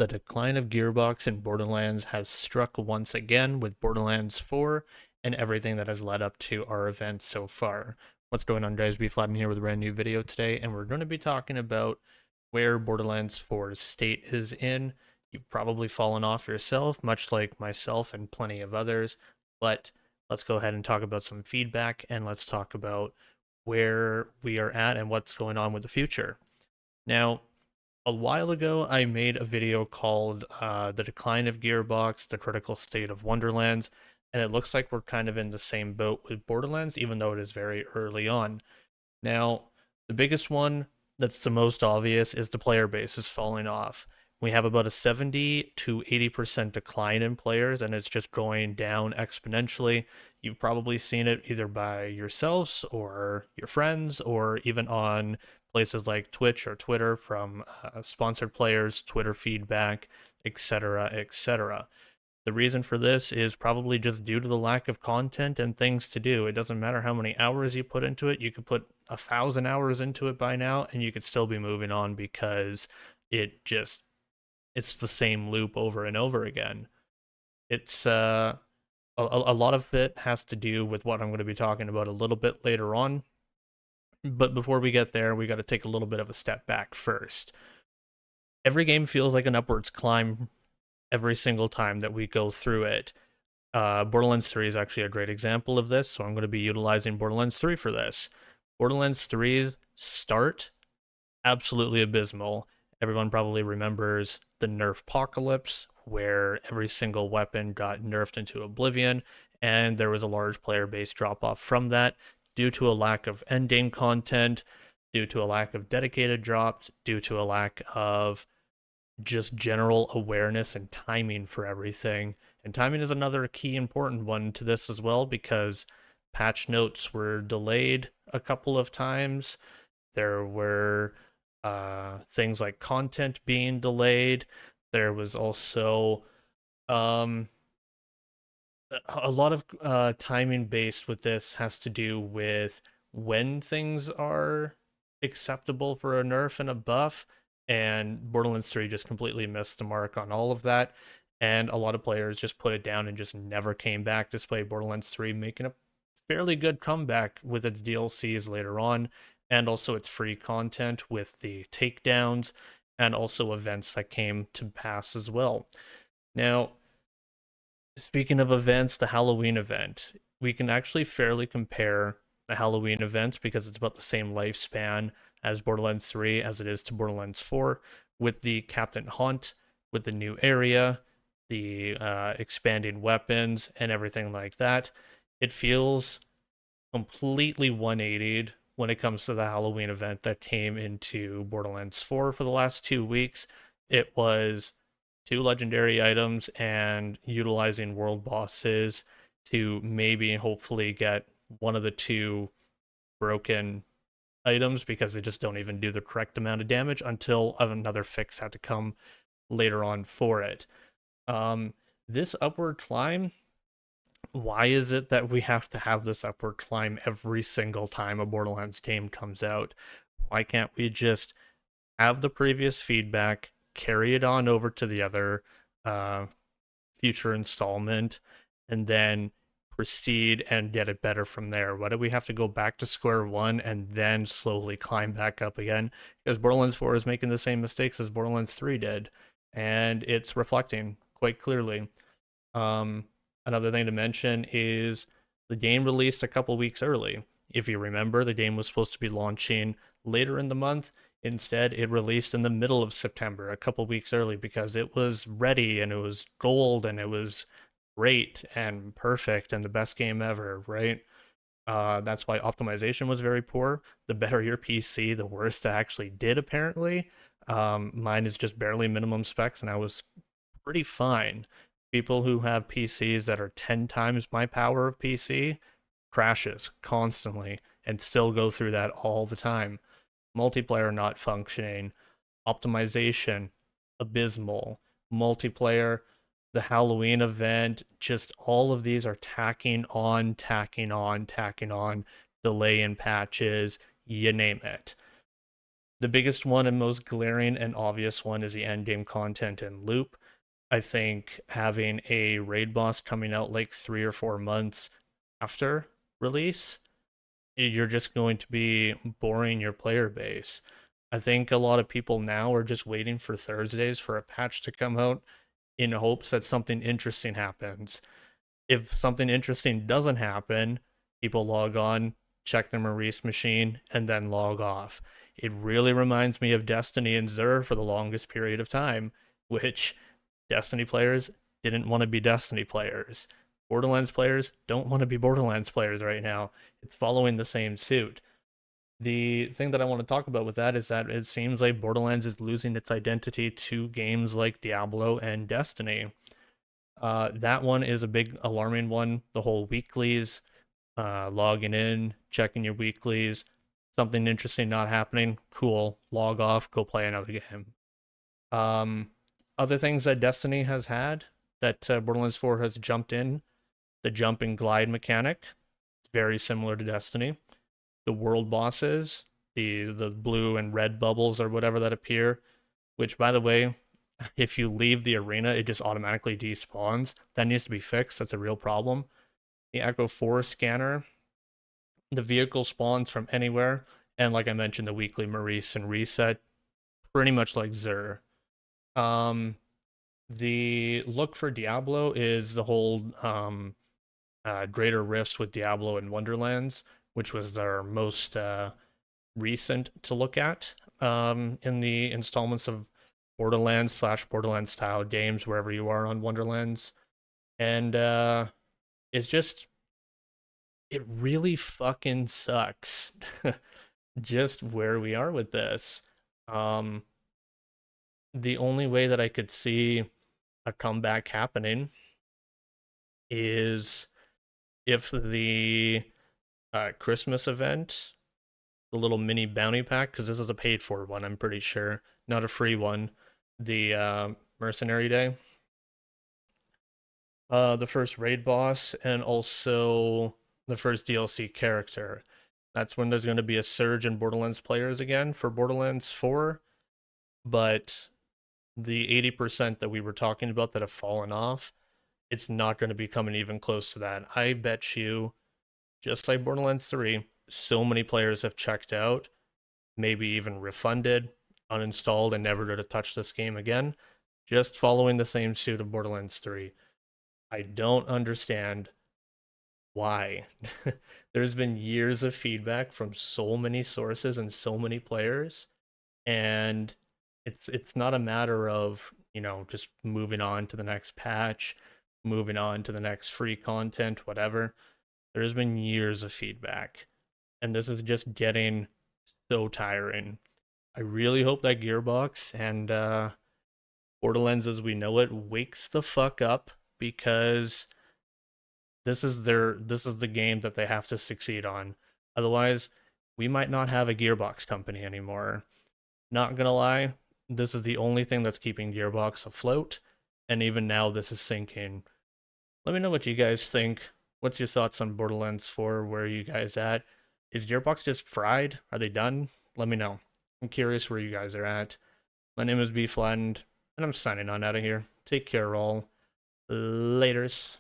The decline of Gearbox in Borderlands has struck once again with Borderlands 4 and everything that has led up to our event so far. What's going on, guys? B-Flatten here with a brand new video today, and we're going to be talking about where Borderlands 4's state is in. You've probably fallen off yourself, much like myself and plenty of others, but let's go ahead and talk about some feedback, and let's talk about where we are at and what's going on with the future. Now, a while ago, I made a video called The Decline of Gearbox, The Critical State of Wonderlands, and it looks like we're kind of in the same boat with Borderlands, even though it is very early on. Now, the biggest one that's the most obvious is the player base is falling off. We have about a 70 to 80% decline in players, and it's just going down exponentially. You've probably seen it either by yourselves or your friends, or even on places like Twitch or Twitter from sponsored players, Twitter feedback, etc., etc. The reason for this is probably just due to the lack of content and things to do. It doesn't matter how many hours you put into it. You could put 1,000 hours into it by now, and you could still be moving on because it's the same loop over and over again. It's a lot of it has to do with what I'm going to be talking about a little bit later on. But before we get there, we got to take a little bit of a step back first. Every game feels like an upwards climb every single time that we go through it. Borderlands 3 is actually a great example of this, so I'm going to be utilizing Borderlands 3 for this. Borderlands 3's start, absolutely abysmal. Everyone probably remembers the nerf apocalypse, where every single weapon got nerfed into oblivion, and there was a large player base drop off from that due to a lack of endgame content, due to a lack of dedicated drops, due to a lack of just general awareness and timing for everything. And timing is another key important one to this as well, because patch notes were delayed a couple of times. There were things like content being delayed. There was also a lot of timing based with this has to do with when things are acceptable for a nerf and a buff, and Borderlands 3 just completely missed the mark on all of that, and a lot of players just put it down and just never came back, despite Borderlands 3 making a fairly good comeback with its DLCs later on, and also its free content with the takedowns, and also events that came to pass as well. Now, speaking of events, the Halloween event, we can actually fairly compare the Halloween event because it's about the same lifespan as Borderlands 3 as it is to Borderlands 4, with the Captain Hunt, with the new area, the expanding weapons, and everything like that. It feels completely 180'd when it comes to the Halloween event that came into Borderlands 4 for the last 2 weeks. It was 2 legendary items and utilizing world bosses to maybe hopefully get one of the two broken items, because they just don't even do the correct amount of damage until another fix had to come later on for it. This upward climb, why is it that we have to have this upward climb every single time a Borderlands game comes out? Why can't we just have the previous feedback, carry it on over to the other future installment, and then proceed and get it better from there? Why do we have to go back to square one and then slowly climb back up again? Because Borderlands 4 is making the same mistakes as Borderlands 3 did, and it's reflecting quite clearly. Another thing to mention is the game released a couple weeks early. If you remember, the game was supposed to be launching later in the month. Instead, it released in the middle of September, a couple weeks early, because it was ready and it was gold and it was great and perfect and the best game ever, right? That's why optimization was very poor. The better your PC, the worse it actually did, apparently. Mine is just barely minimum specs, and I was pretty fine. People who have PCs that are 10 times my power of PC crashes constantly and still go through that all the time. Multiplayer not functioning, optimization abysmal, multiplayer, the Halloween event, just all of these are tacking on, tacking on, tacking on, delay in patches, you name it. The biggest one and most glaring and obvious one is the endgame content and loop. I think having a raid boss coming out like 3 or 4 months after release, you're just going to be boring your player base. I think a lot of people now are just waiting for Thursdays for a patch to come out in hopes that something interesting happens. If something interesting doesn't happen, people log on, check their Maurice machine, and then log off. It really reminds me of Destiny and Xur for the longest period of time, which Destiny players didn't want to be Destiny players. Borderlands players don't want to be Borderlands players right now. It's following the same suit. The thing that I want to talk about with that is that it seems like Borderlands is losing its identity to games like Diablo and Destiny. That one is a big alarming one. The whole weeklies, logging in, checking your weeklies, something interesting not happening, cool, log off, go play another game. Um, Other things that Destiny has had that Borderlands 4 has jumped in, the jump and glide mechanic, it's very similar to Destiny. The world bosses, the blue and red bubbles or whatever that appear, which by the way, if you leave the arena, it just automatically despawns. That needs to be fixed. That's a real problem. The Echo 4 scanner, the vehicle spawns from anywhere, and like I mentioned, the weekly Maurice and reset, pretty much like Xur. Um, the look for Diablo is the whole greater rifts with Diablo and Wonderlands, which was their most recent to look at in the installments of Borderlands slash Borderlands style games, wherever you are on Wonderlands. And it's just, it really fucking sucks just where we are with this. Um, the only way that I could see a comeback happening is if the Christmas event, the little mini bounty pack, because this is a paid for one, I'm pretty sure, not a free one, the Mercenary Day, the first raid boss, and also the first DLC character. That's when there's going to be a surge in Borderlands players again for Borderlands 4, but the 80% that we were talking about that have fallen off, it's not going to be coming even close to that. I bet you, just like Borderlands 3, so many players have checked out, maybe even refunded, uninstalled, and never to touch this game again, just following the same suit of Borderlands 3. I don't understand why. There's been years of feedback from so many sources and so many players, and it's not a matter of, just moving on to the next patch, moving on to the next free content, whatever. There's been years of feedback, and this is just getting so tiring. I really hope that Gearbox and Borderlands as we know it wakes the fuck up, because this is the game that they have to succeed on. Otherwise, we might not have a Gearbox company anymore. Not gonna lie, this is the only thing that's keeping Gearbox afloat, and even now this is sinking. Let me know what you guys think. What's your thoughts on Borderlands 4? Where are you guys at? Is Gearbox just fried? Are they done? Let me know. I'm curious where you guys are at. My name is B Flattened, and I'm signing on out of here. Take care, all. Laters.